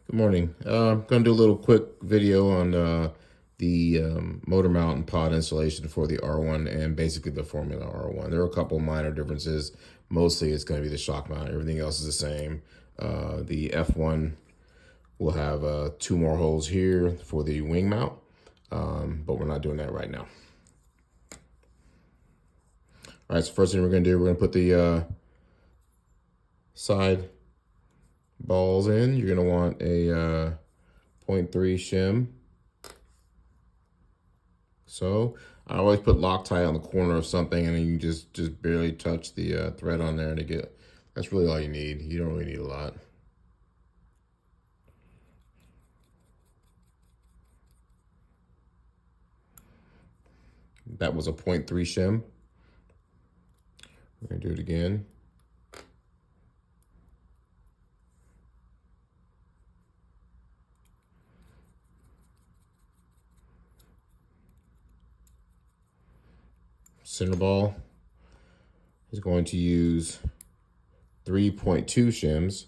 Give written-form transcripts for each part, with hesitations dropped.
Good morning. I'm going to do a little quick video on the motor mount and pod installation for the R1 and basically the Formula R1. There are a couple minor differences. Mostly it's going to be the shock mount. Everything else is the same. The F1 will have two more holes here for the wing mount, but we're not doing that right now. All right, so first thing we're going to do, we're going to put the side balls in. You're going to want a 0.3 shim. So I always put Loctite on the corner of something, and then you just barely touch the thread on there to get. That's really all you need. You don't really need a lot. That was a 0.3 shim. We're gonna do it again. Center ball is going to use 3.2 shims.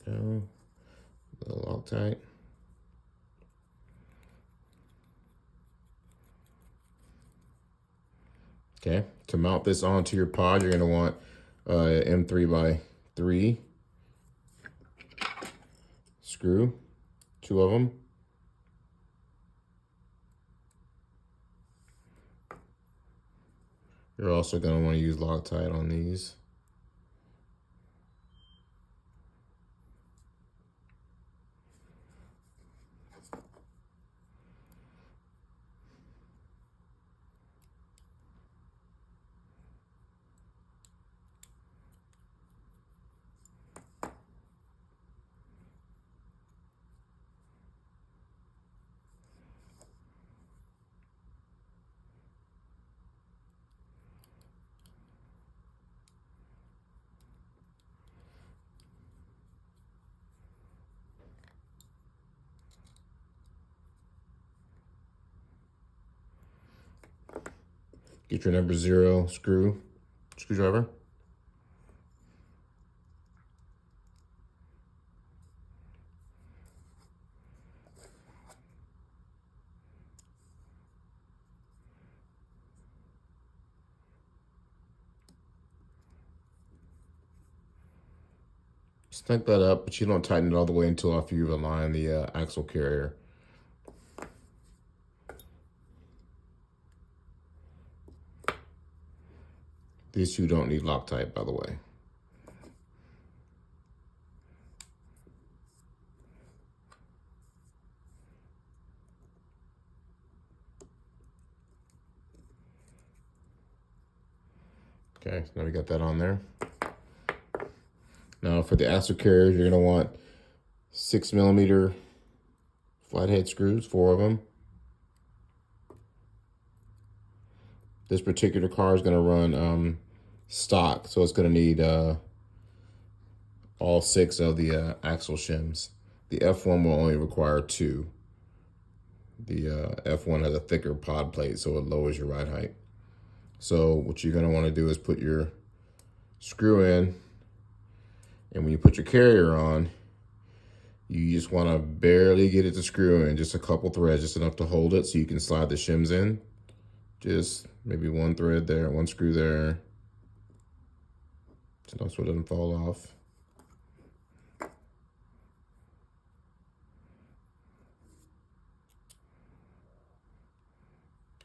Go. A little Loctite. Okay, to mount this onto your pod, you're gonna want M3x3 screw, 2 of them. You're also going to want to use Loctite on these. Get your number 0 screwdriver. Snug that up, but you don't tighten it all the way until after you've aligned the axle carrier. These two don't need Loctite, by the way. Okay, so now we got that on there. Now for the axle carrier, you're gonna want 6mm flathead screws, 4 of them. This particular car is gonna run stock, so it's gonna need all 6 of the axle shims. The F1 will only require 2. The F1 has a thicker pod plate, so it lowers your ride height. So what you're gonna wanna do is put your screw in, and when you put your carrier on, you just wanna barely get it to screw in, just a couple threads, just enough to hold it so you can slide the shims in. Just maybe 1 thread there, 1 screw there. Just enough so it doesn't fall off.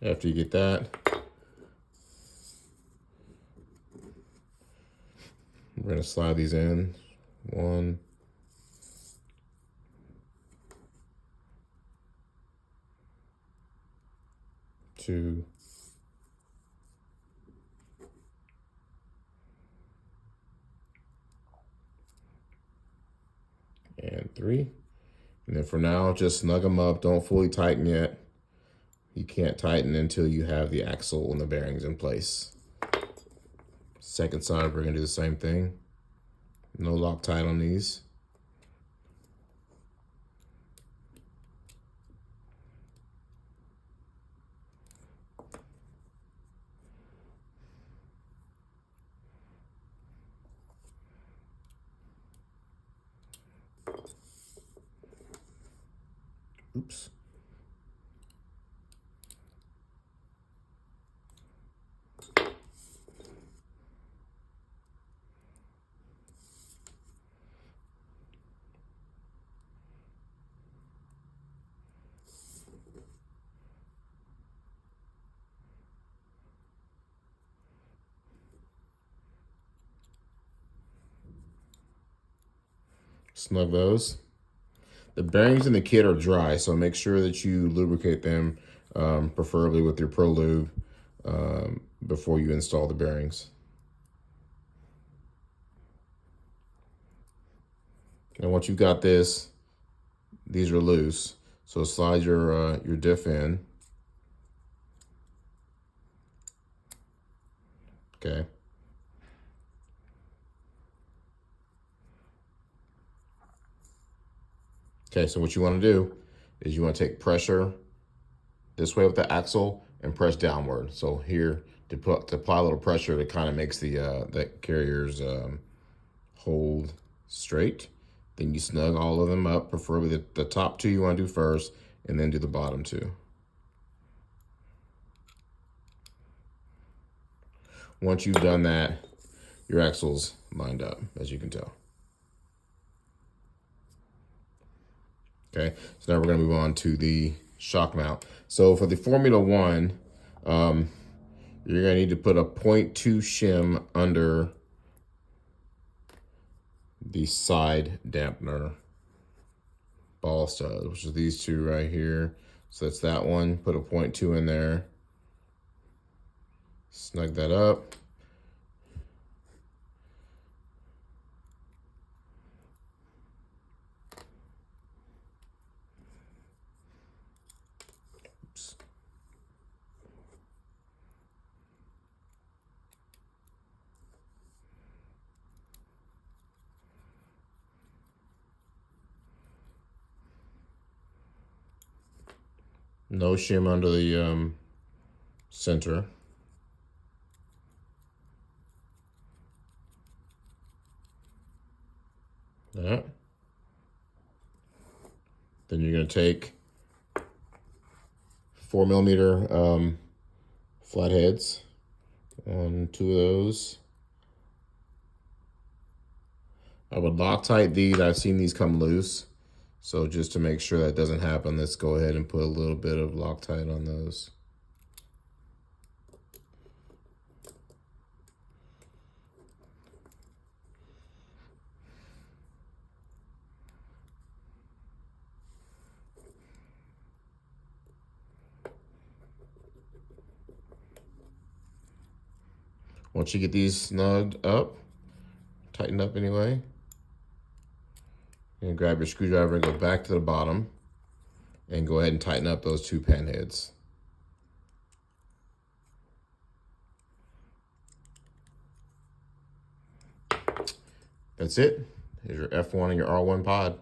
After you get that, we're gonna slide these in. 1, 2, and 3. And then for now, just snug them up. Don't fully tighten yet. You can't tighten until you have the axle and the bearings in place. Second side, we're gonna do the same thing. No Loctite on these. Oops. Snug those. The bearings in the kit are dry, so make sure that you lubricate them, preferably with your Pro Lube, before you install the bearings. And once you've got this, these are loose, so slide your diff in. Okay. Okay, so what you want to do is you want to take pressure this way with the axle and press downward. So here, to apply a little pressure, that kind of makes the carriers hold straight. Then you snug all of them up, preferably the top two you want to do first, and then do the bottom two. Once you've done that, your axle's lined up, as you can tell. Okay, so now we're going to move on to the shock mount. So for the FormulaR1, you're going to need to put a 0.2 shim under the side dampener ball studs, which is these two right here. So that's that one. Put a 0.2 in there. Snug that up. Oops. No shim under the center. That. Then you're going to take 4mm flatheads on 2 of those. I would Loctite these. I've seen these come loose. So just to make sure that doesn't happen, let's go ahead and put a little bit of Loctite on those. Once you get these snugged up, tightened up anyway, and grab your screwdriver and go back to the bottom and go ahead and tighten up those 2 pan heads. That's it. Here's your F1 and your R1 pod.